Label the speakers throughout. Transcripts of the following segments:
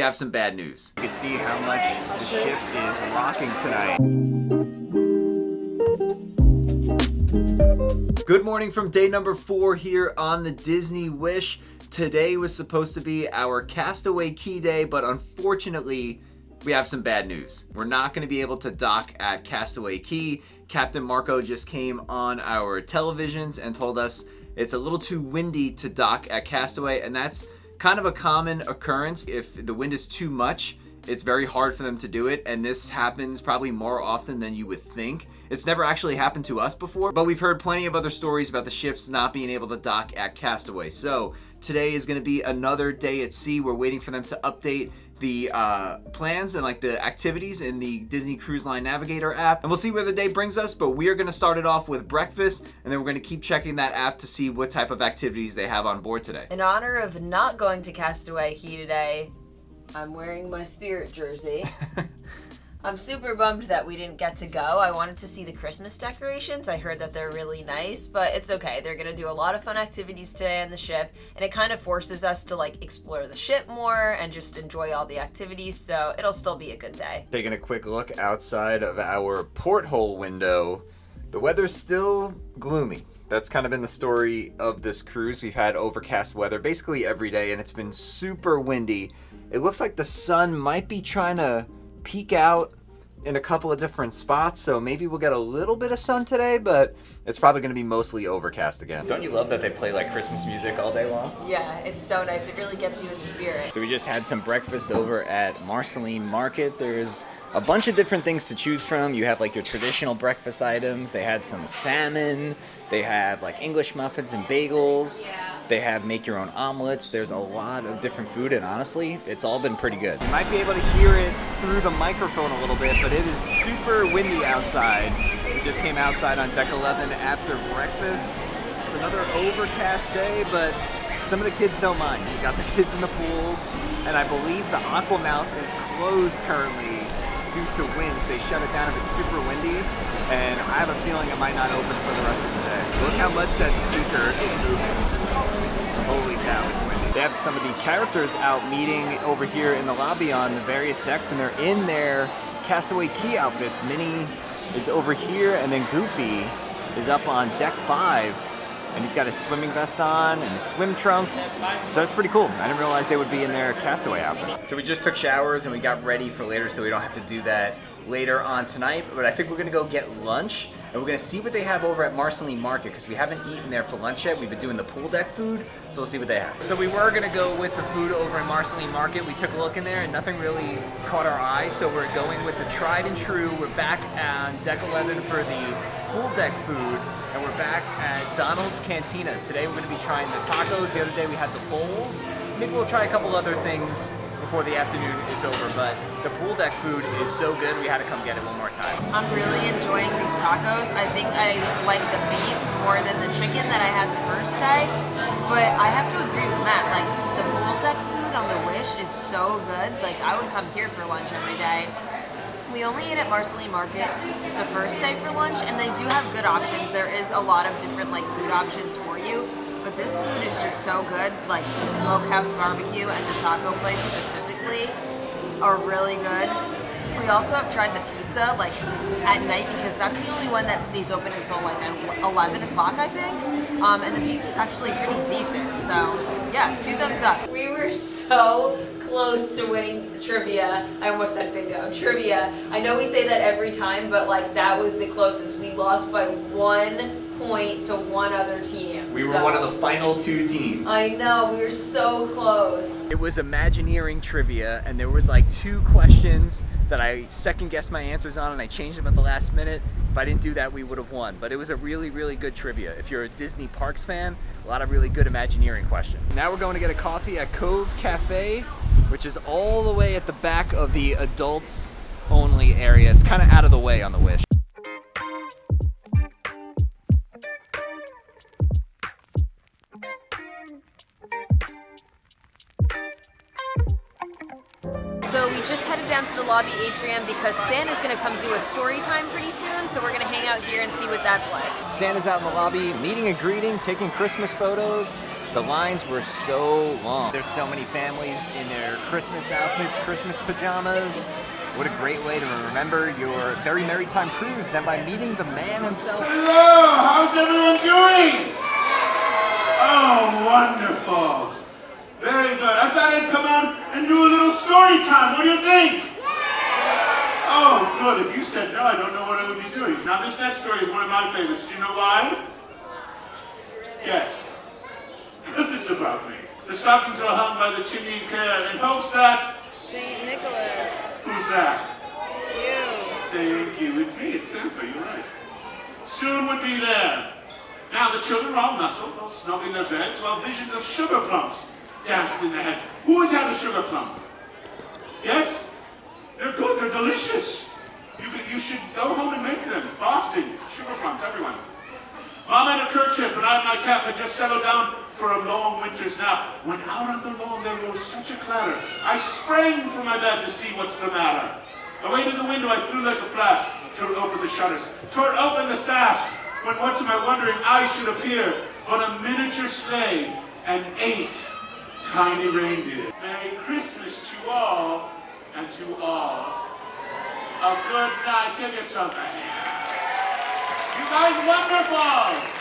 Speaker 1: we have some bad news.
Speaker 2: You can see how much the ship is rocking tonight.
Speaker 1: Good morning from day number 4 here on the Disney Wish. Today was supposed to be our Castaway Cay day, but unfortunately, we have some bad news. We're not going to be able to dock at Castaway Cay. Captain Marco just came on our televisions and told us it's a little too windy to dock at Castaway, and that's kind of a common occurrence. If the wind is too much, it's very hard for them to do it, and this happens probably more often than you would think. It's never actually happened to us before, but we've heard plenty of other stories about the ships not being able to dock at Castaway. So today is going to be another day at sea. We're waiting for them to update the plans and like the activities in the Disney Cruise Line Navigator app, and we'll see where the day brings us. But we are going to start it off with breakfast, and then we're going to keep checking that app to see what type of activities they have on board today.
Speaker 3: In honor of not going to Castaway Cay today, I'm wearing my Spirit jersey. I'm super bummed that we didn't get to go. I wanted to see the Christmas decorations. I heard that they're really nice, but it's okay. They're gonna do a lot of fun activities today on the ship, and it kind of forces us to like explore the ship more and just enjoy all the activities, so it'll still be a good day.
Speaker 1: Taking a quick look outside of our porthole window, the weather's still gloomy. That's kind of been the story of this cruise. We've had overcast weather basically every day, and it's been super windy. It looks like the sun might be trying to peek out in a couple of different spots, so maybe we'll get a little bit of sun today, but it's probably going to be mostly overcast again. Don't you love that they play like Christmas music all day long?
Speaker 3: Yeah, it's so nice. It really gets you in the spirit.
Speaker 2: So we just had some breakfast over at Marceline Market. There's a bunch of different things to choose from. You have like your traditional breakfast items. They had some salmon. They have like English muffins and bagels. They have make your own omelets. There's a lot of different food, and honestly, it's all been pretty good.
Speaker 1: You might be able to hear it through the microphone a little bit, but it is super windy outside. We just came outside on deck 11 after breakfast. It's another overcast day, but some of the kids don't mind. You got the kids in the pools, and I believe the Aqua Mouse is closed currently due to winds. They shut it down if it's super windy, and I have a feeling it might not open for the rest of the day. Look how much that speaker is moving. Holy cow, it's windy. They have some of the characters out meeting over here in the lobby on the various decks, and they're in their Castaway Cay outfits. Minnie is over here, and then Goofy is up on deck 5, and he's got his swimming vest on and his swim trunks, so that's pretty cool. I didn't realize they would be in their Castaway outfits. So we just took showers and we got ready for later, so we don't have to do that later on tonight, but I think we're gonna go get lunch, and we're gonna see what they have over at Marceline Market, because we haven't eaten there for lunch yet. We've been doing the pool deck food, so we'll see what they have. So we were gonna go with the food over at Marceline Market. We took a look in there and nothing really caught our eye, so we're going with the tried and true. We're back on deck 11 for the pool deck food, and we're back at Donald's Cantina. Today we're gonna be trying the tacos. The other day we had the bowls. Maybe we'll try a couple other things before the afternoon is over, but the pool deck food is so good, we had to come get it one more time.
Speaker 3: I'm really enjoying these tacos. I think I like the beef more than the chicken that I had the first day, but I have to agree with Matt, like the pool deck food on the Wish is so good. Like I would come here for lunch every day. We only ate at Marceline Market the first day for lunch, and they do have good options. There is a lot of different like food options for you. But this food is just so good, like the Smokehouse Barbecue and the taco place specifically are really good. We also have tried the pizza like at night, because that's the only one that stays open until like 11 o'clock, I think. And the pizza's actually pretty decent, so yeah, 2 thumbs up. We were so close to winning trivia. I almost said bingo. Trivia. I know we say that every time, but like that was the closest. We lost by 1 point to one other team.
Speaker 1: We were one of the final 2 teams.
Speaker 3: I know, we were so close.
Speaker 1: It was Imagineering trivia, and there was like 2 questions that I second guessed my answers on, and I changed them at the last minute. If I didn't do that, we would have won. But it was a really, really good trivia. If you're a Disney Parks fan, a lot of really good Imagineering questions. Now we're going to get a coffee at Cove Cafe, which is all the way at the back of the adults only area. It's kind of out of the way on the Wish.
Speaker 3: So we just headed down to the lobby atrium because Santa's gonna come do a story time pretty soon, so we're gonna hang out here and see what that's like.
Speaker 1: Santa's out in the lobby, meeting and greeting, taking Christmas photos.
Speaker 2: The lines were so long. There's so many families in their Christmas outfits, Christmas pajamas. What a great way to remember your Very Merrytime Cruise than by meeting the man himself.
Speaker 4: Hello, how's everyone doing? Oh, wonderful. Very good. I thought I'd come out and do a little story time. What do you think? Oh, good. If you said no, I don't know what I would be doing. Now, this next story is one of my favorites. Do you know why? Yes. Because it's about me. The stockings are hung by the chimney in care in hopes that...
Speaker 3: St. Nicholas.
Speaker 4: Who's that?
Speaker 3: You.
Speaker 4: Thank you. It's me. It's Santa. You're right. Soon would be there. Now the children were all nestled, all snug in their beds, while visions of sugar plums danced in their heads. Who has had a sugar plum? Yes? They're good. They're delicious. You should go home and make them. Boston. Sugar plums, everyone. Mom had a kerchief and I and my cap had just settled down for a long winter's nap, when out on the lawn there rose such a clatter. I sprang from my bed to see what's the matter. Away to the window I flew like a flash, tore open the shutters, tore open the sash, when what to my wondering eyes should appear but a miniature sleigh and 8 tiny reindeer. Merry Christmas to all, and to all a good night. Give yourself a hand. You guys wonderful!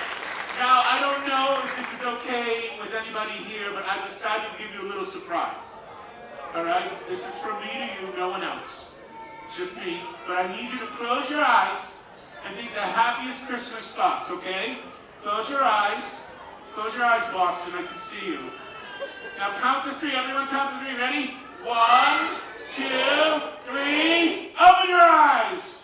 Speaker 4: Now, I don't know if this is okay with anybody here, but I decided to give you a little surprise. All right? This is from me to you, no one else. It's just me. But I need you to close your eyes and think the happiest Christmas thoughts, okay? Close your eyes. Close your eyes, Boston. I can see you. Now count to 3. Everyone count to 3. Ready? 1, 2, 3. Open your eyes.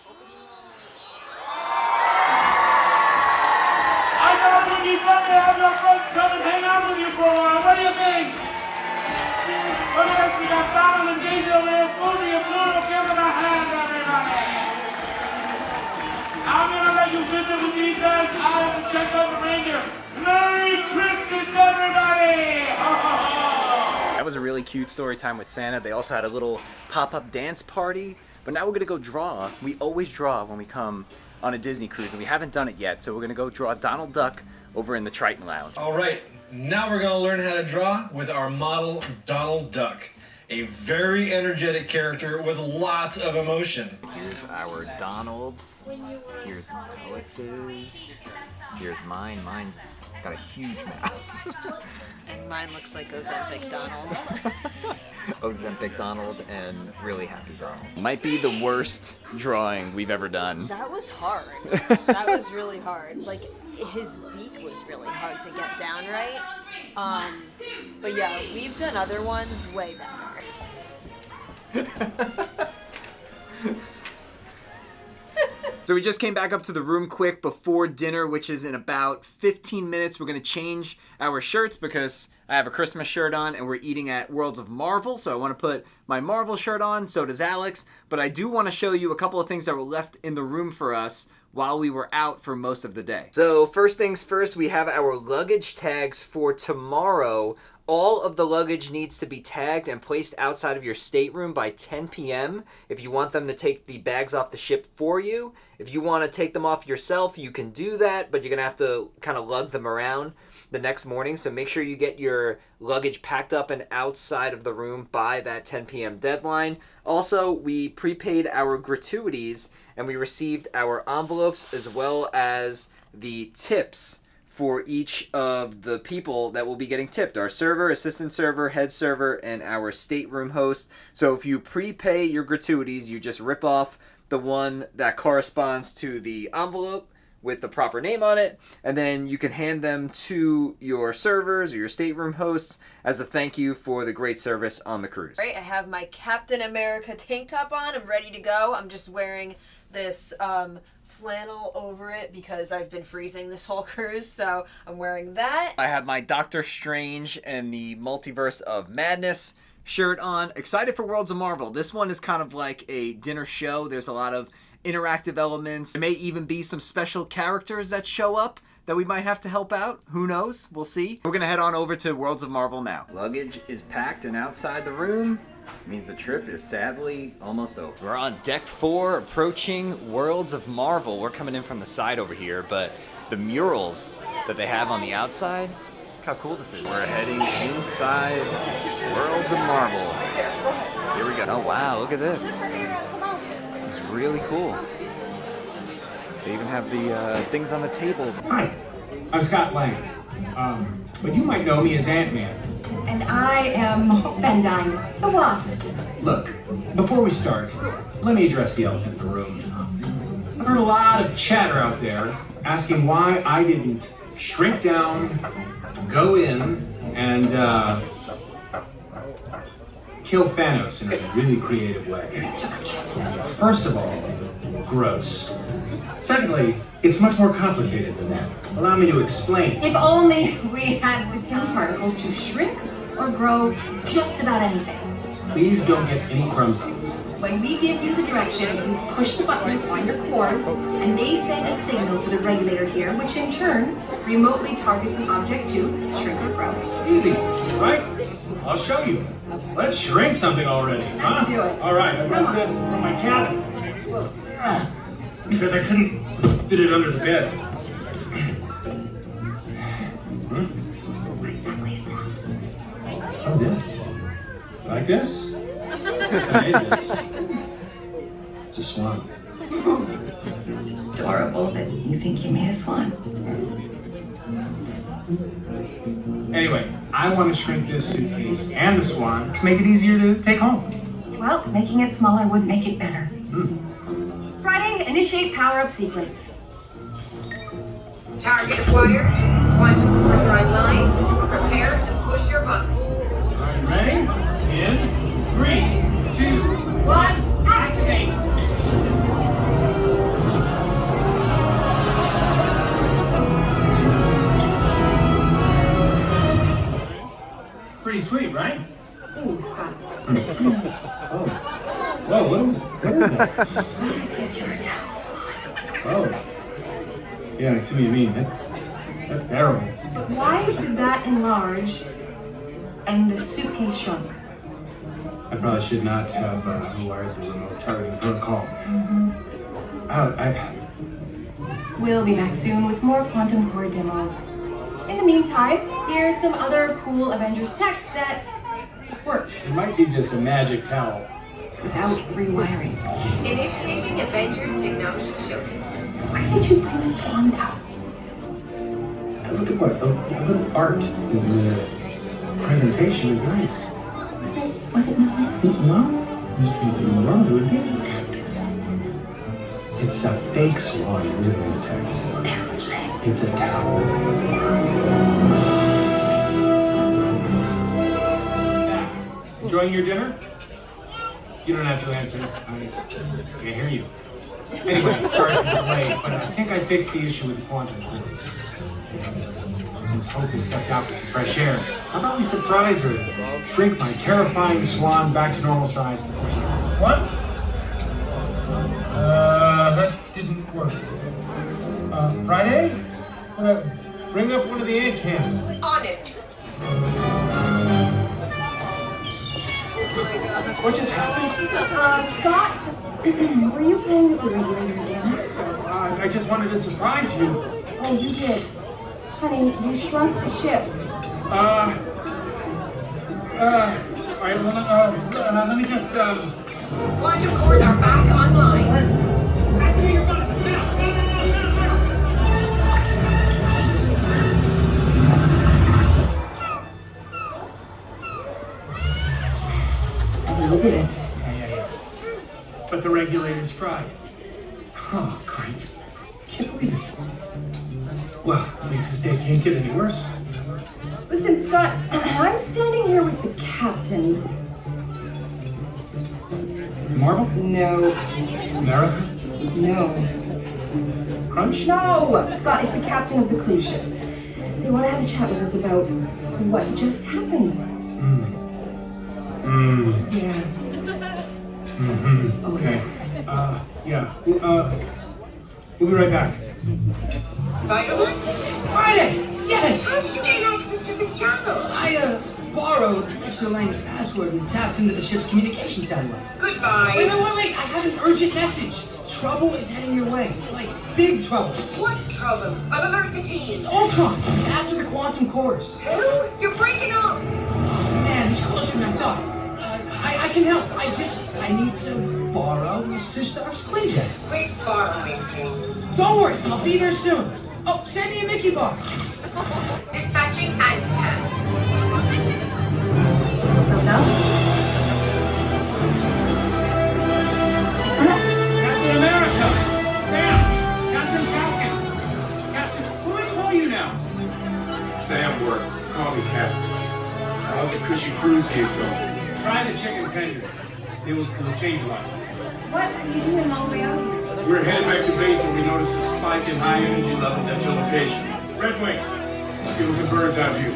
Speaker 4: I thought it would be fun to have your folks come and hang out with you for a while. What do you think? Look at us. We got Donald and Daisy over here. Booty and Pluto. Give them a hand, everybody. I'm going to let you visit with these guys. I have to check out the reindeer. Merry Christmas, everybody! Ho, ho, ho.
Speaker 2: That was a really cute story time with Santa. They also had a little pop-up dance party. But now we're gonna go draw. We always draw when we come on a Disney cruise, and we haven't done it yet. So we're gonna go draw Donald Duck over in the Triton Lounge.
Speaker 5: All right, now we're gonna learn how to draw with our model Donald Duck. A very energetic character with lots of emotion.
Speaker 2: Here's our Donald's. Here's Alex's. Here's mine. Mine's got a huge mouth.
Speaker 3: And mine looks like Ozempic Donald.
Speaker 2: Ozempic Donald and Really Happy Donald. Might be the worst drawing we've ever done.
Speaker 3: That was hard. That was really hard. Like, his beak was really hard to get down right. But yeah, we've done other ones way better.
Speaker 2: So we just came back up to the room quick before dinner, which is in about 15 minutes. We're going to change our shirts because I have a Christmas shirt on and we're eating at Worlds of Marvel. So I want to put my Marvel shirt on, so does Alex. But I do want to show you a couple of things that were left in the room for us while we were out for most of the day. So first things first, we have our luggage tags for tomorrow. All of the luggage needs to be tagged and placed outside of your stateroom by 10 p.m. if you want them to take the bags off the ship for you. If you want to take them off yourself, you can do that, but you're going to have to kind of lug them around the next morning. So make sure you get your luggage packed up and outside of the room by that 10 p.m. deadline. Also, we prepaid our gratuities and we received our envelopes as well as the tips for each of the people that will be getting tipped. Our server, assistant server, head server, and our stateroom host. So if you prepay your gratuities, you just rip off the one that corresponds to the envelope with the proper name on it, and then you can hand them to your servers or your stateroom hosts as a thank you for the great service on the cruise.
Speaker 3: Right, I have my Captain America tank top on. I'm ready to go. I'm just wearing this flannel over it because I've been freezing this whole cruise, so I'm wearing that.
Speaker 2: I have my Doctor Strange and the Multiverse of Madness shirt on. Excited for Worlds of Marvel. This one is kind of like a dinner show. There's a lot of interactive elements. There may even be some special characters that show up that we might have to help out. Who knows? We'll see. We're gonna head on over to Worlds of Marvel now. Luggage is packed and outside the room. Means the trip is sadly almost over. We're on deck 4 approaching Worlds of Marvel. We're coming in from the side over here, but the murals that they have on the outside,
Speaker 1: how cool this is. We're heading inside Worlds of Marvel. Here we go.
Speaker 2: Oh wow, look at this. This is really cool. They even have the things on the tables.
Speaker 6: Hi, I'm Scott Lang, but you might know me as Ant-Man.
Speaker 7: And I am Van Dyne, the Wasp.
Speaker 6: Look, before we start, let me address the elephant in the room. I've heard a lot of chatter out there asking why I didn't shrink down, go in, and kill Thanos in a really creative way. First of all, gross. Secondly, it's much more complicated than that. Allow me to explain.
Speaker 7: If only we had the tin particles to shrink or grow just about anything.
Speaker 6: Please don't get any crumbs on me.
Speaker 7: When we give you the direction, you push the buttons on your cores, and they send a signal to the regulator here, which in turn remotely targets an object to shrink or grow.
Speaker 6: Easy, right? I'll show you. Let's shrink something already, huh?
Speaker 7: Do it.
Speaker 6: All right, I got this from my cabin. Because I couldn't fit it under the bed.
Speaker 7: What exactly is that?
Speaker 6: Oh, this. Like this? I made this. It's a swan.
Speaker 7: Adorable that you think you made a swan.
Speaker 6: Anyway, I want to shrink this suitcase and the swan to make it easier to take home.
Speaker 7: Well, making it smaller would make it better. Friday, initiate power-up sequence.
Speaker 8: Target acquired. Quantum cores are online. Prepare to push your buttons.
Speaker 6: Are you ready? In 3, 2, 1, activate! Pretty sweet, right?
Speaker 7: Ooh, Scott.
Speaker 6: Oh. Whoa, what is that?
Speaker 7: It's your towel swan.
Speaker 6: Oh. Yeah, I see what you mean. That's terrible.
Speaker 7: But why did that enlarge and the suitcase shrunk?
Speaker 6: I probably should not have wired the remote targeting protocol.
Speaker 7: We'll be back soon with more quantum core demos. In the meantime, here's some other cool Avengers tech that works
Speaker 6: It might be just a magic towel.
Speaker 7: without rewiring.
Speaker 8: Initiating Avengers Technology Showcase.
Speaker 7: Why did you bring the swan towel?
Speaker 6: Look at what a little art in the presentation is nice.
Speaker 7: Was it nice?
Speaker 6: Well, it would be. It's a fake swan, isn't it?
Speaker 7: It's terrifying.
Speaker 6: It's a towel. Enjoying your dinner? You don't have to answer. I can't hear you. Anyway, sorry for the delay, but I think I fixed the issue with the quantum cores. Since Hope has stepped out for some fresh air, how about we surprise her and shrink my terrifying swan back to normal size? What? That didn't work. Friday? Bring up one of the ant cans.
Speaker 8: On it.
Speaker 6: What just happened?
Speaker 7: Scott, were you playing with the regulator again?
Speaker 6: I just wanted to surprise you.
Speaker 7: Oh, you did. Honey, you shrunk the ship.
Speaker 6: All right, well, let me just,
Speaker 8: Quantum cores are back online.
Speaker 6: activate your buttons now. Look at it. Yeah. But the regulator's fried. Oh, great. Can't believe it. Well, at least this day can't get any worse.
Speaker 7: Listen, Scott, I'm standing here with the captain.
Speaker 6: Marvel?
Speaker 7: No.
Speaker 6: America?
Speaker 7: No.
Speaker 6: Crunch?
Speaker 7: No! Scott, it's the captain of the cruise ship. They want to have a chat with us about what just happened. Yeah.
Speaker 6: Okay. Yeah. We'll be right back.
Speaker 8: Spider-Man?
Speaker 6: Friday! Yes!
Speaker 8: How did you gain access to this channel?
Speaker 9: I borrowed Mr. Lang's password and tapped into the ship's communication satellite.
Speaker 8: Goodbye.
Speaker 9: Wait, I have an urgent message. Trouble is heading your way. Like, big trouble.
Speaker 8: What trouble? I'll alert the team.
Speaker 9: It's Ultron. It's after the quantum cores.
Speaker 8: Who? You're breaking up.
Speaker 9: Man, it's closer than I thought. I can help. I need to borrow Mr. Stark's Quinjet.
Speaker 8: Quit borrowing things.
Speaker 9: Don't worry, I'll be there soon. Oh, send me a Mickey bar.
Speaker 8: Dispatching anti-cams.
Speaker 6: Captain America! Sam! Captain Falcon! Captain, what do I call you now? Sam works. Call me Captain. How's the cushy cruise gig going? Try the chicken tenders. It will change life.
Speaker 7: What are you doing all the way out here?
Speaker 6: We're heading back to base and we noticed a spike in high energy levels at your location. Red Wing, give us a bird's eye view.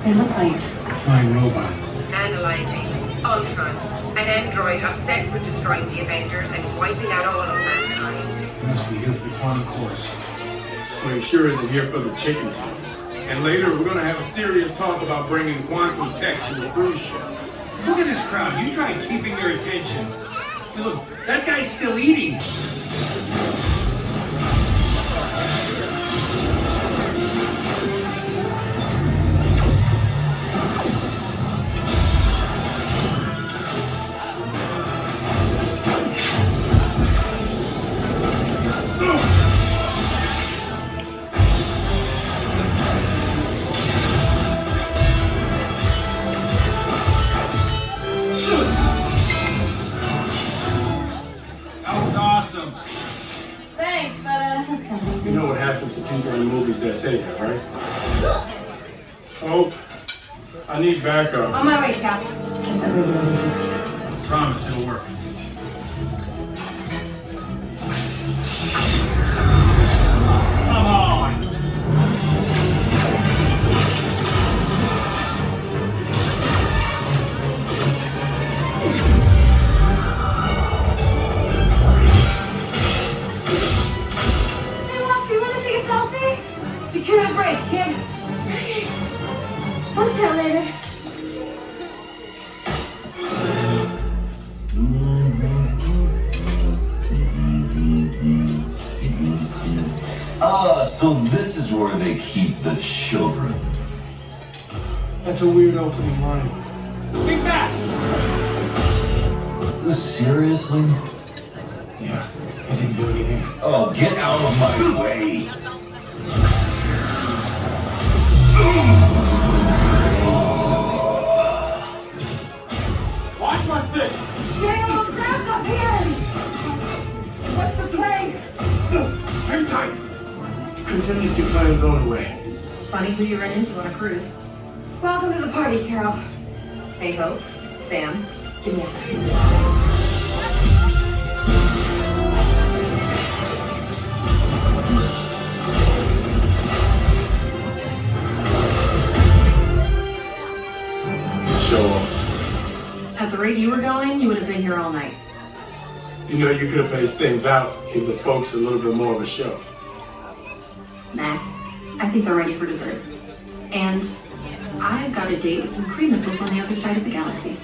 Speaker 7: They look like
Speaker 6: Flying robots.
Speaker 8: Analyzing. Ultron. An android obsessed with destroying the Avengers and wiping out all of mankind.
Speaker 6: Must be here for the quantum course. Well, he sure isn't here for the chicken tenders. And later, we're going to have a serious talk about bringing quantum tech to the cruise ship. Look at this crowd. You try keeping their attention. Hey, look, that guy's still eating. You know what happens to people in movies that say that, right? Oh, I need backup.
Speaker 7: on my way, Cap.
Speaker 6: Promise it'll work. Come on!
Speaker 7: Secure the brake, kid. We'll tell later.
Speaker 10: So this is where they keep the children.
Speaker 6: That's a weird opening line. Big Fat!
Speaker 10: Seriously?
Speaker 6: Yeah, I didn't do anything.
Speaker 10: Oh, get out of my way!
Speaker 6: Watch my six!
Speaker 7: Getting a little cramped up here. What's the play?
Speaker 6: Hang tight! Contingency plans on the way.
Speaker 7: Funny who you run into on a cruise. Welcome to the party, Carol. Hey, Hope. Sam. Give me a second.
Speaker 6: Show up.
Speaker 7: At the rate you were going, you would have been here all night.
Speaker 6: You know, you could have paced things out, give the folks a little bit more of a show.
Speaker 7: Nah, I think they're ready for dessert. And I've got a date with some cream missiles on the other side of the galaxy.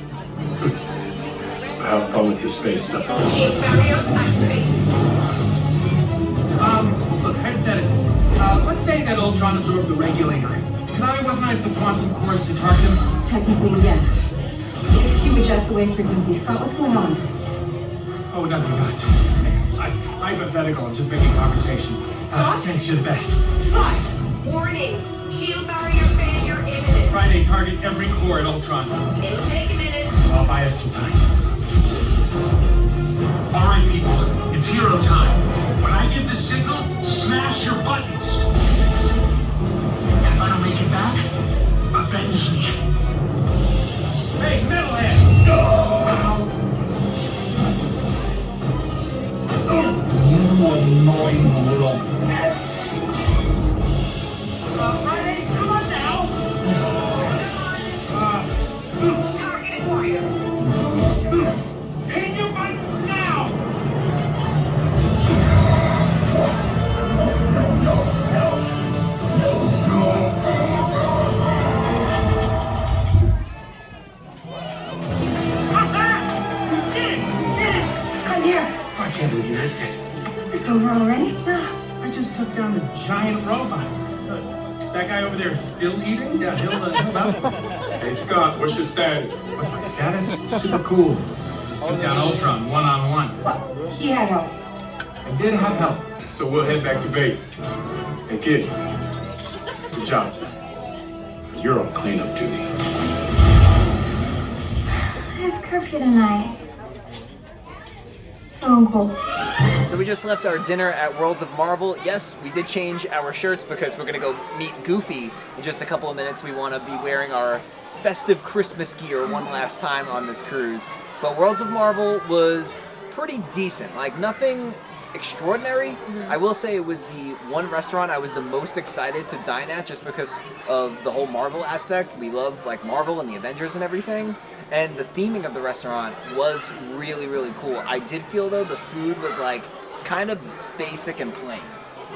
Speaker 6: Have fun with your space stuff.
Speaker 8: Shield barrier activated.
Speaker 6: Look, hypothetically, let's say that Ultron absorbed the regulator. Can I weaponize the quantum cores to target him?
Speaker 7: Technically, yes. If you adjust the wave frequency, Scott, what's going on?
Speaker 6: Oh, nothing, guys. It's hypothetical. I'm just making conversation. Thanks, you're the best.
Speaker 8: Scott! Warning! Shield barrier failure imminent.
Speaker 6: Friday, target every core at Ultron.
Speaker 8: It'll take a minute.
Speaker 6: I'll buy us some time. All right, people. It's hero time. When I give the signal, smash your buttons. And if I don't make it back, avenge me. Hey, metalhead! No!
Speaker 10: You annoying little pest!
Speaker 6: Friday, come on now!
Speaker 8: Target acquired.
Speaker 6: Hit your buttons now!
Speaker 10: No.
Speaker 6: there still eating? Yeah, he'll help. Hey, Scott, what's your status? What's my status? Super cool. Just took down Ultron one-on-one.
Speaker 7: Well, he had help.
Speaker 6: I did have help. So we'll head back to base. Hey, kid. Good job. You're on cleanup duty.
Speaker 7: I have curfew tonight. So cold.
Speaker 2: So we just left our dinner at Worlds of Marvel. Yes, we did change our shirts because we're gonna go meet Goofy in just a couple of minutes. We wanna be wearing our festive Christmas gear one last time on this cruise. But Worlds of Marvel was pretty decent. Like, nothing extraordinary. I will say it was the one restaurant I was the most excited to dine at just because of the whole Marvel aspect. We love like Marvel and the Avengers and everything. And the theming of the restaurant was really, really cool. I did feel though the food was like kind of basic and plain.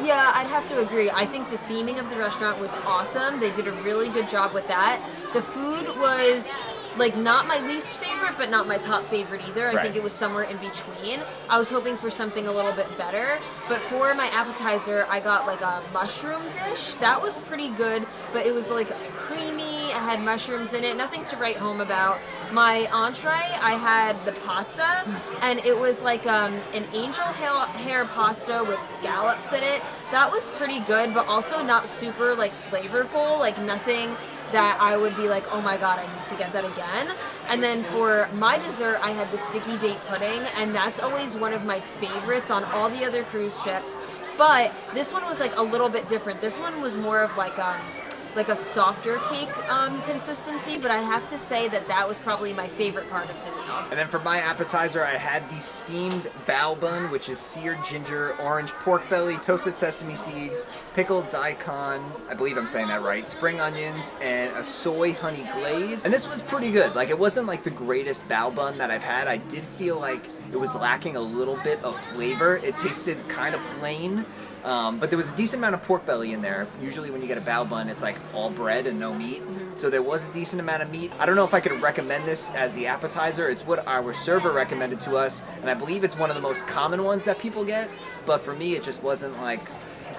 Speaker 3: Yeah, I'd have to agree. I think the theming of the restaurant was awesome. They did a really good job with that. The food was like not my least favorite, but not my top favorite either. I think it was somewhere in between. I was hoping for something a little bit better, but for my appetizer, I got like a mushroom dish. That was pretty good, but it was like creamy. It had mushrooms in it. Nothing to write home about. My entree, I had the pasta, and it was like an angel hair pasta with scallops in it. That was pretty good, but also not super like flavorful. Like nothing that I would be like, oh my god, I need to get that again. And then for my dessert, I had the sticky date pudding, and that's always one of my favorites on all the other cruise ships. But this one was like a little bit different. This one was more of like a softer cake consistency, but I have to say that that was probably my favorite part of the meal.
Speaker 2: And then for my appetizer, I had the steamed bao bun, which is seared ginger, orange pork belly, toasted sesame seeds, pickled daikon, I believe I'm saying that right, spring onions, and a soy honey glaze. And this was pretty good. Like, it wasn't like the greatest bao bun that I've had. I did feel like it was lacking a little bit of flavor. It tasted kind of plain. But there was a decent amount of pork belly in there. Usually when you get a bao bun, it's like all bread and no meat. So there was a decent amount of meat. I don't know if I could recommend this as the appetizer. It's what our server recommended to us, and I believe it's one of the most common ones that people get. But for me, it just wasn't like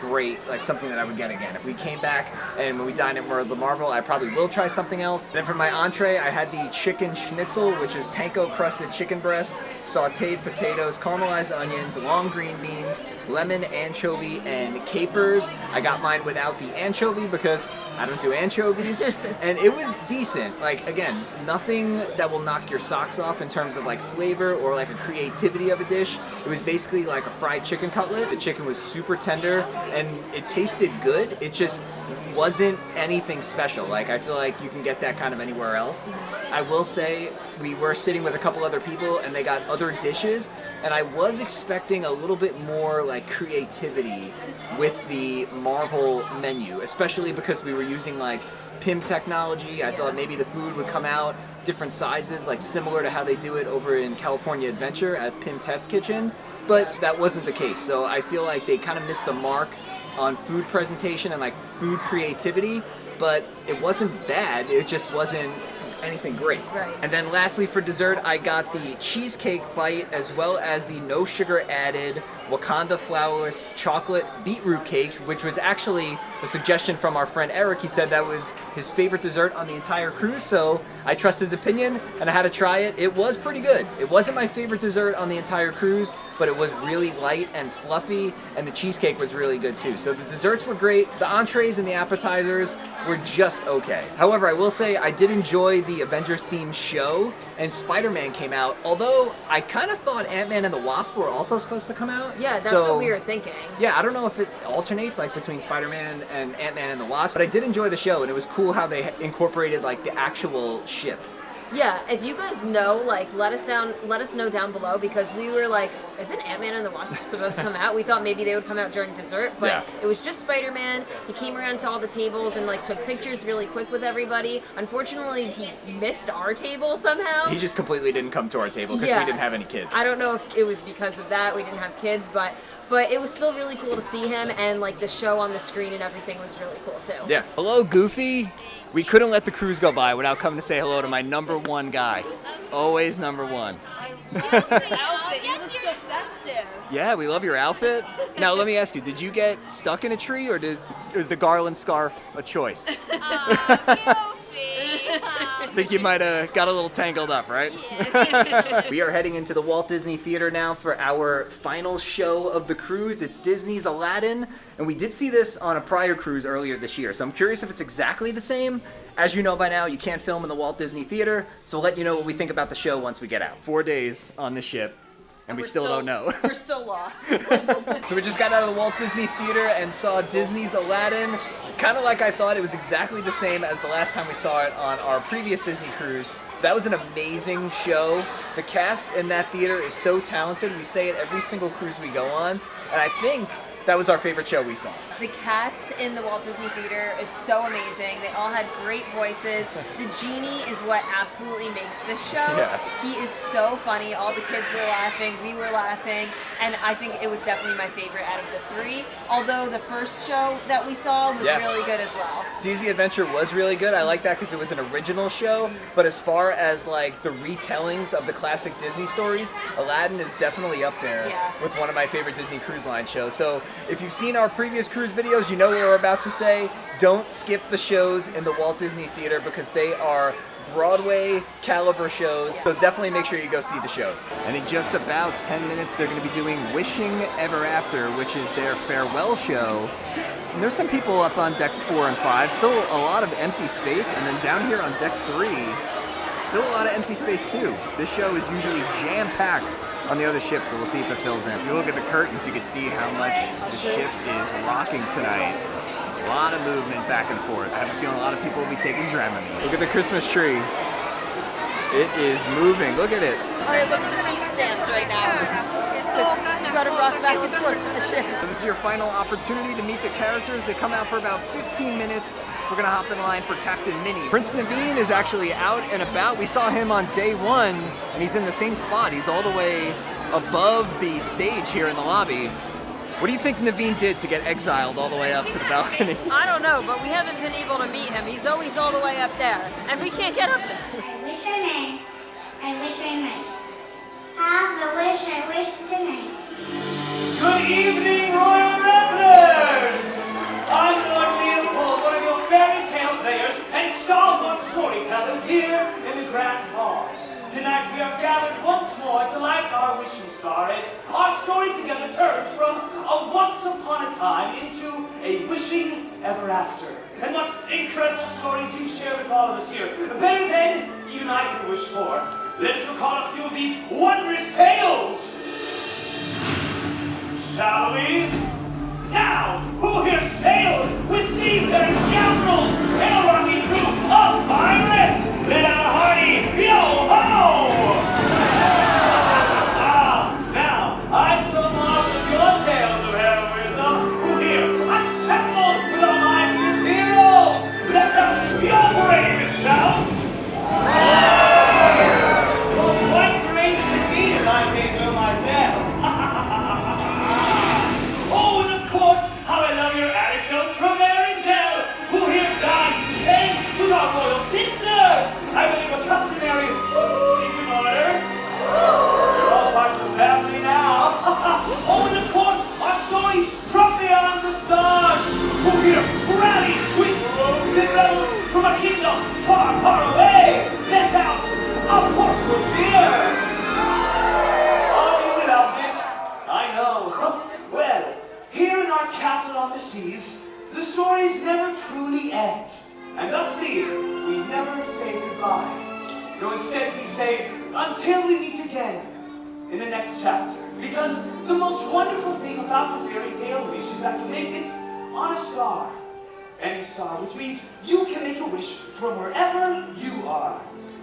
Speaker 2: great, like something that I would get again. If we came back and when we dine at Worlds of Marvel, I probably will try something else. Then for my entree, I had the chicken schnitzel, which is panko crusted chicken breast, sauteed potatoes, caramelized onions, long green beans, lemon, anchovy, and capers. I got mine without the anchovy because I don't do anchovies, and it was decent. Like, again, nothing that will knock your socks off in terms of like flavor or like a creativity of a dish. It was basically like a fried chicken cutlet. The chicken was super tender and it tasted good. It just wasn't anything special. Like, I feel like you can get that kind of anywhere else. I will say we were sitting with a couple other people and they got other dishes, and I was expecting a little bit more like creativity with the Marvel menu, especially because we were using like PIM technology. I thought maybe the food would come out different sizes, like similar to how they do it over in California Adventure at PIM Test Kitchen, but that wasn't the case. So I feel like they kind of missed the mark on food presentation and like food creativity, but it wasn't bad, it just wasn't anything great.
Speaker 3: Right.
Speaker 2: And then lastly for dessert, I got the cheesecake bite as well as the no sugar added Wakanda flourless chocolate beetroot cake, which was actually a suggestion from our friend Eric. He said that was his favorite dessert on the entire cruise, so I trust his opinion and I had to try it. It was pretty good. It wasn't my favorite dessert on the entire cruise, but it was really light and fluffy, and the cheesecake was really good too. So the desserts were great. The entrees and the appetizers were just okay. However, I will say I did enjoy the Avengers themed show, and Spider-Man came out, although I kind of thought Ant-Man and the Wasp were also supposed to come out.
Speaker 3: Yeah, that's what we were thinking.
Speaker 2: Yeah, I don't know if it alternates like between Spider-Man and Ant-Man and the Wasp, but I did enjoy the show, and it was cool how they incorporated like the actual ship.
Speaker 3: Yeah, if you guys know, like, let us know down below, because we were like, isn't Ant-Man and the Wasp supposed to come out? We thought maybe they would come out during dessert, but it was just Spider-Man. He came around to all the tables and like took pictures really quick with everybody. Unfortunately, he missed our table somehow.
Speaker 2: He just completely didn't come to our table because we didn't have any kids.
Speaker 3: I don't know if it was because of that, we didn't have kids, but it was still really cool to see him, and like the show on the screen and everything was really cool too.
Speaker 2: Yeah. Hello, Goofy. We couldn't let the cruise go by without coming to say hello to my number one guy. Always number one.
Speaker 3: I love the outfit. You look so festive.
Speaker 1: Yeah, we love your outfit. Now, let me ask you, did you get stuck in a tree, or is the garland scarf a choice? I think you might have got a little tangled up, right?
Speaker 2: Yeah. We are heading into the Walt Disney Theater now for our final show of the cruise. It's Disney's Aladdin, and we did see this on a prior cruise earlier this year, so I'm curious if it's exactly the same. As you know by now, you can't film in the Walt Disney Theater, so we'll let you know what we think about the show once we get out.
Speaker 1: 4 days on the ship. And we still don't know.
Speaker 3: We're still lost.
Speaker 1: So we just got out of the Walt Disney Theater and saw Disney's Aladdin. Kind of like I thought, it was exactly the same as the last time we saw it on our previous Disney cruise. That was an amazing show. The cast in that theater is so talented. We say it every single cruise we go on. And I think that was our favorite show we saw.
Speaker 3: The cast in the Walt Disney Theater is so amazing. They all had great voices. The genie is what absolutely makes this show.
Speaker 1: Yeah.
Speaker 3: He is so funny. All the kids were laughing. We were laughing. And I think it was definitely my favorite out of the three. Although the first show that we saw was really good as well.
Speaker 1: Seas the Adventure was really good. I like that because it was an original show. But as far as like the retellings of the classic Disney stories, Aladdin is definitely up there with one of my favorite Disney Cruise Line shows. So if you've seen our previous cruise videos, you know what we're about to say. Don't skip the shows in the Walt Disney Theater because they are Broadway caliber shows. So definitely make sure you go see the shows. And in just about 10 minutes, they're going to be doing Wishing Ever After, which is their farewell show. And there's some people up on decks 4 and 5. Still a lot of empty space. And then down here on deck 3, still a lot of empty space too. This show is usually jam-packed on the other ships, so we'll see if it fills in. If you look at the curtains, you can see how much the ship is rocking tonight. A lot of movement back and forth. I have a feeling a lot of people will be taking Dramamine. Look at the Christmas tree. It is moving. Look at it.
Speaker 3: All right, look at the feet stance right now. You gotta rock back and forth with the ship.
Speaker 1: This is your final opportunity to meet the characters. They come out for about 15 minutes. We're gonna hop in line for Captain Minnie. Prince Naveen is actually out and about. We saw him on day 1, and he's in the same spot. He's all the way above the stage here in the lobby. What do you think Naveen did to get exiled all the way up to the balcony?
Speaker 3: I don't know, but we haven't been able to meet him. He's always all the way up there, and we can't get up there.
Speaker 11: I wish I may. I wish I may. Have the wish I wish tonight.
Speaker 12: Good evening, Royal Revelers! I'm Lord Leopold, one of your fairy tale players and stalwart storytellers here in the Grand Hall. Tonight we are gathered once more to light our wishing star as our story together turns from a once upon a time into a wishing ever after. And what incredible stories you've shared with all of us here. Better than even I could wish for. Let's recall a few of these wondrous tales. Shall we? Now, who here sailed with seafaring scoundrels in a rocky crew of pirates? Let out a hearty yo-ho! Now, I'd so marvel your tales of heroism. Who here assembled with our mightiest heroes? Let out your bravest shout! Well, quite courageous indeed, if I say so myself. Oh, and of course, how I love your anecdotes from Arendelle. Who here died to sing to our royal sisters? I believe a customary is in order. You're all part of the family now. Oh, and of course, our stories from beyond the stars. Who here rallied with rogues and rebels from a kingdom far, far away? Let out a forceful cheer. Oh, you loved it. I know. Well, here in our castle on the seas, the stories never truly end. And thusly, we never say goodbye. No, instead we say, until we meet again in the next chapter. Because the most wonderful thing about the fairy tale wish is that you make it on a star. Any star, which means you can make a wish from wherever you are.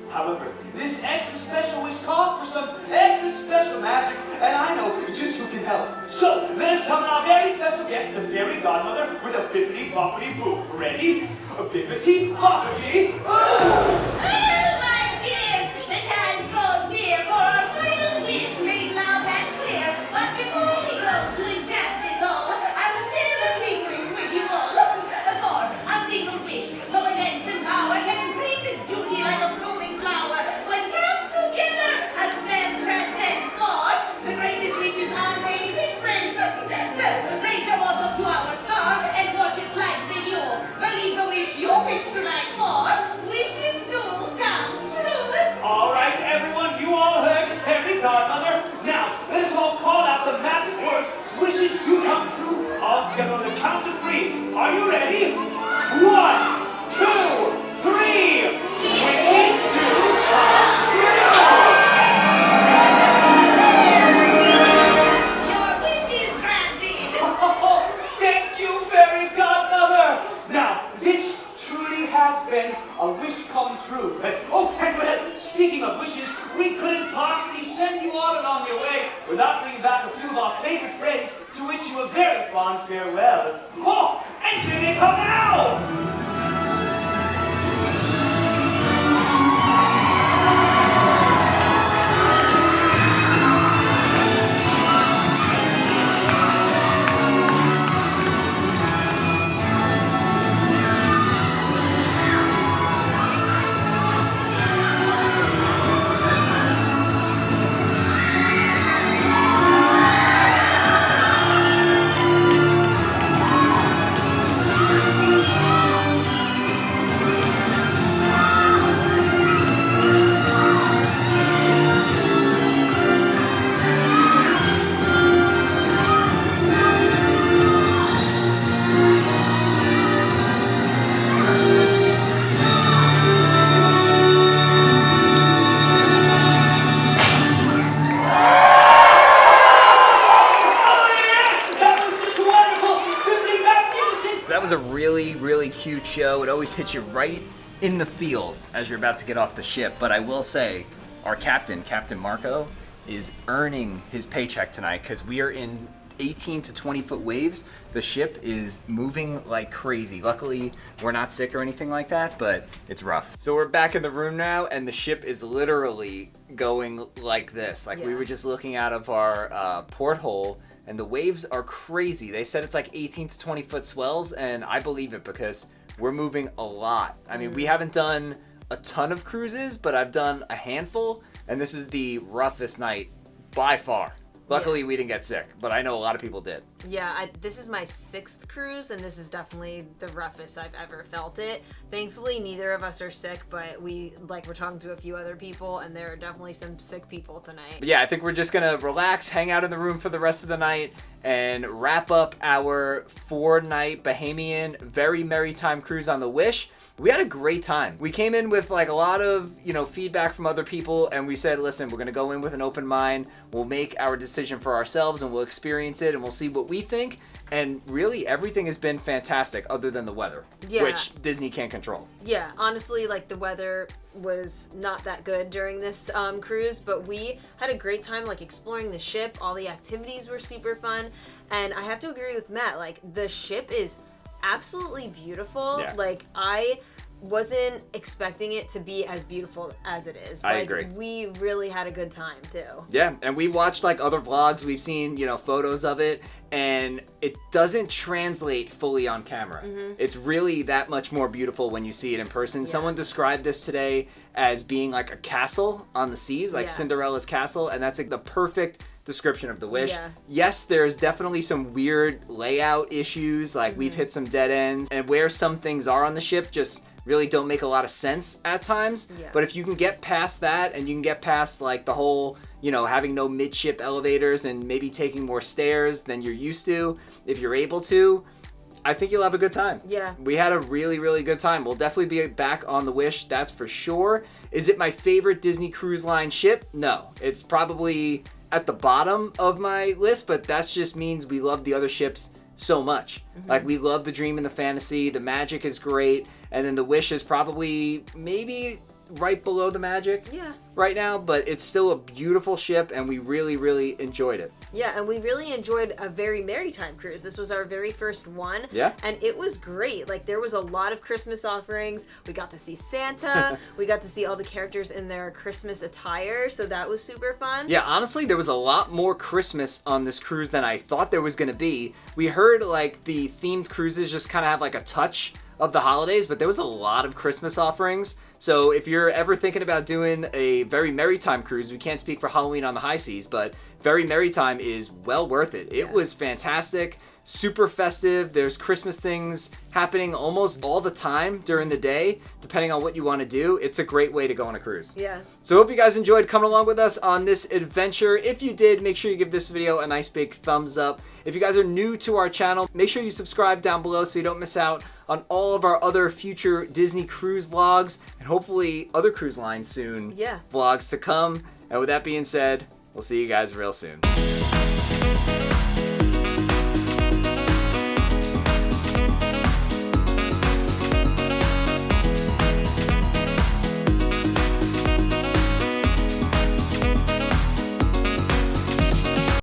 Speaker 12: However, this extra special wish calls for some extra special magic, and I know just who can help. So, let us summon our very special guest, the fairy godmother, with a bippity-boppity-boo. Ready? A bippity-boppity-boo!
Speaker 11: Oh, my dear, the time grows near for our final wish made loud and clear. But before we go to enchant this all, I will share a secret with you all. For a single wish, though immense in power, can increase its beauty like a blooming flower. When cast together, as men transcend more, the greatest wishes are made.
Speaker 12: been a wish come true. Oh, and well, speaking of wishes, we couldn't possibly send you on along your way without bringing back a few of our favorite friends to wish you a very fond farewell. Oh, and here they come now!
Speaker 2: A really, really cute show. It always hits you right in the feels as you're about to get off the ship. But I will say, our captain, Captain Marco, is earning his paycheck tonight because we are in 18 to 20 foot waves. The ship is moving like crazy. Luckily, we're not sick or anything like that, but it's rough. So we're back in the room now, and the ship is literally going like this. Like we were just looking out of our porthole, and the waves are crazy. They said it's like 18 to 20 foot swells, and I believe it because we're moving a lot. I mean, we haven't done a ton of cruises, but I've done a handful, and this is the roughest night by far. Luckily, we didn't get sick, but I know a lot of people did.
Speaker 3: Yeah, this is my 6th cruise, and this is definitely the roughest I've ever felt it. Thankfully, neither of us are sick, but we're talking to a few other people, and there are definitely some sick people tonight.
Speaker 2: But yeah, I think we're just gonna relax, hang out in the room for the rest of the night, and wrap up our 4-night Bahamian Very Merrytime Cruise on the Wish. We had a great time. We came in with like a lot of, feedback from other people, and we said, listen, we're gonna go in with an open mind. We'll make our decision for ourselves, and we'll experience it, and we'll see what we think. And really, everything has been fantastic other than the weather, which Disney can't control.
Speaker 3: Yeah, honestly, the weather was not that good during this cruise, but we had a great time exploring the ship. All the activities were super fun, and I have to agree with Matt, the ship is absolutely beautiful.
Speaker 2: Yeah.
Speaker 3: I wasn't expecting it to be as beautiful as it is.
Speaker 2: I agree.
Speaker 3: We really had a good time too.
Speaker 2: Yeah, and we watched other vlogs. We've seen, photos of it, and it doesn't translate fully on camera.
Speaker 3: Mm-hmm.
Speaker 2: It's really that much more beautiful when you see it in person.
Speaker 3: Yeah.
Speaker 2: Someone described this today as being like a castle on the seas, like Cinderella's castle, and that's the perfect description of the Wish.
Speaker 3: Yeah.
Speaker 2: Yes, there's definitely some weird layout issues, we've hit some dead ends, and where some things are on the ship just really don't make a lot of sense at times.
Speaker 3: Yeah.
Speaker 2: But if you can get past that, and you can get past the whole, having no midship elevators and maybe taking more stairs than you're used to, if you're able to, I think you'll have a good time.
Speaker 3: Yeah.
Speaker 2: We had a really, really good time. We'll definitely be back on the Wish, that's for sure. Is it my favorite Disney Cruise Line ship? No. It's probably at the bottom of my list, but that just means we love the other ships so much.
Speaker 3: Mm-hmm.
Speaker 2: We love the Dream and the Fantasy. The Magic is great, and then the Wish is probably maybe right below the Magic right now, but it's still a beautiful ship, and we really, really enjoyed it.
Speaker 3: Yeah, and we really enjoyed a Very Merrytime Cruise. This was our very first one.
Speaker 2: Yeah.
Speaker 3: And it was great. There was a lot of Christmas offerings. We got to see Santa. We got to see all the characters in their Christmas attire, so that was super fun.
Speaker 2: Yeah, honestly, there was a lot more Christmas on this cruise than I thought there was going to be. We heard, the themed cruises just kind of have, a touch of the holidays, but there was a lot of Christmas offerings. So if you're ever thinking about doing a Very Merrytime Cruise, we can't speak for Halloween on the high seas, but Very Merrytime is well worth it. It was fantastic, super festive. There's Christmas things happening almost all the time during the day, depending on what you want to do. It's a great way to go on a cruise.
Speaker 3: Yeah.
Speaker 2: So hope you guys enjoyed coming along with us on this adventure. If you did, make sure you give this video a nice big thumbs up. If you guys are new to our channel, make sure you subscribe down below so you don't miss out on all of our other future Disney cruise vlogs, and hopefully other cruise lines soon.
Speaker 3: Yeah.
Speaker 2: Vlogs to come. And with that being said, we'll see you guys real soon.